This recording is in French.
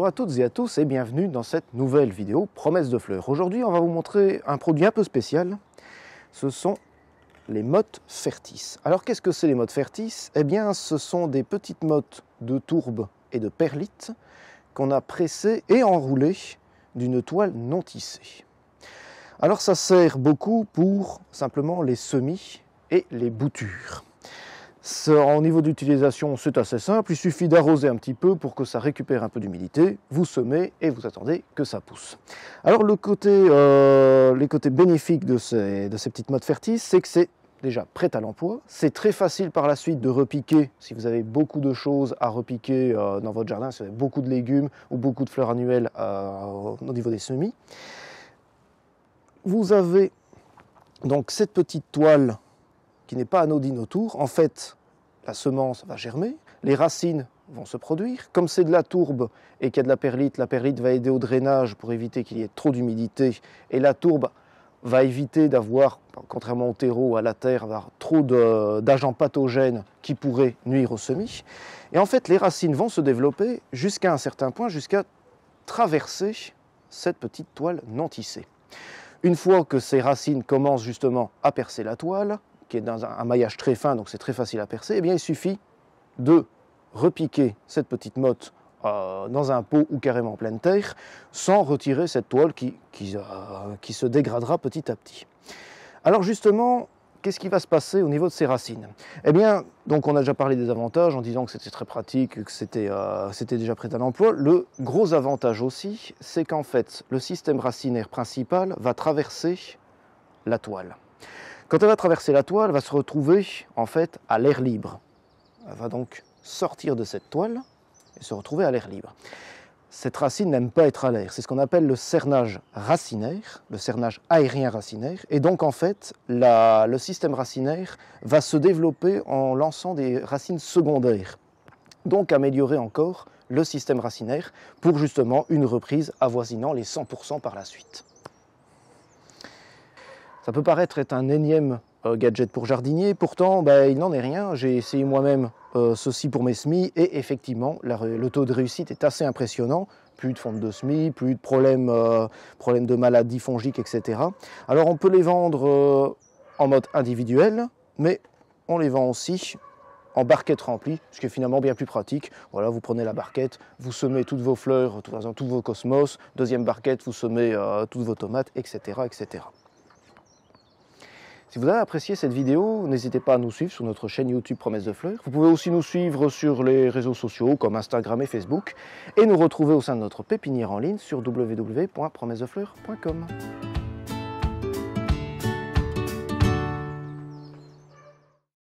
Bonjour à toutes et à tous et bienvenue dans cette nouvelle vidéo Promesse de fleurs. Aujourd'hui, on va vous montrer un produit un peu spécial. Ce sont les mottes Fertis. Alors, qu'est-ce que c'est les mottes Fertis? Eh bien, ce sont des petites mottes de tourbe et de perlite qu'on a pressées et enroulées d'une toile non tissée. Alors, ça sert beaucoup pour simplement les semis et les boutures. Au niveau d'utilisation, c'est assez simple, il suffit d'arroser un petit peu pour que ça récupère un peu d'humidité, vous semez et vous attendez que ça pousse. Alors les côtés bénéfiques de ces petites mottes Fertis, c'est que c'est déjà prêt à l'emploi, c'est très facile par la suite de repiquer si vous avez beaucoup de choses à repiquer dans votre jardin, si vous avez beaucoup de légumes ou beaucoup de fleurs annuelles au niveau des semis. Vous avez donc cette petite toile qui n'est pas anodine autour. En fait, la semence va germer, les racines vont se produire. Comme c'est de la tourbe et qu'il y a de la perlite va aider au drainage pour éviter qu'il y ait trop d'humidité. Et la tourbe va éviter d'avoir, contrairement au terreau, à la terre, avoir trop d'agents pathogènes qui pourraient nuire aux semis. Et en fait, les racines vont se développer jusqu'à un certain point, jusqu'à traverser cette petite toile non tissée. Une fois que ces racines commencent justement à percer la toile, qui est dans un maillage très fin, donc c'est très facile à percer, eh bien il suffit de repiquer cette petite motte dans un pot ou carrément en pleine terre, sans retirer cette toile qui se dégradera petit à petit. Alors justement, qu'est-ce qui va se passer au niveau de ces racines? Eh bien, donc on a déjà parlé des avantages en disant que c'était très pratique, que c'était déjà prêt à l'emploi. Le gros avantage aussi, c'est qu'en fait, le système racinaire principal va traverser la toile. Quand elle va traverser la toile, elle va se retrouver en fait à l'air libre. Elle va donc sortir de cette toile et se retrouver à l'air libre. Cette racine n'aime pas être à l'air. C'est ce qu'on appelle le cernage racinaire, le cernage aérien racinaire. Et donc en fait, le système racinaire va se développer en lançant des racines secondaires. Donc améliorer encore le système racinaire pour justement une reprise avoisinant les 100% par la suite. Ça peut paraître être un énième gadget pour jardinier, pourtant il n'en est rien. J'ai essayé moi-même ceci pour mes semis et effectivement le taux de réussite est assez impressionnant. Plus de fonte de semis, plus de problèmes de maladies fongiques, etc. Alors on peut les vendre en mode individuel, mais on les vend aussi en barquette remplie, ce qui est finalement bien plus pratique. Voilà, vous prenez la barquette, vous semez toutes vos fleurs, tous vos cosmos, deuxième barquette, vous semez toutes vos tomates, etc., etc. Si vous avez apprécié cette vidéo, n'hésitez pas à nous suivre sur notre chaîne YouTube Promesse de Fleurs. Vous pouvez aussi nous suivre sur les réseaux sociaux comme Instagram et Facebook et nous retrouver au sein de notre pépinière en ligne sur www.promessefleurs.com.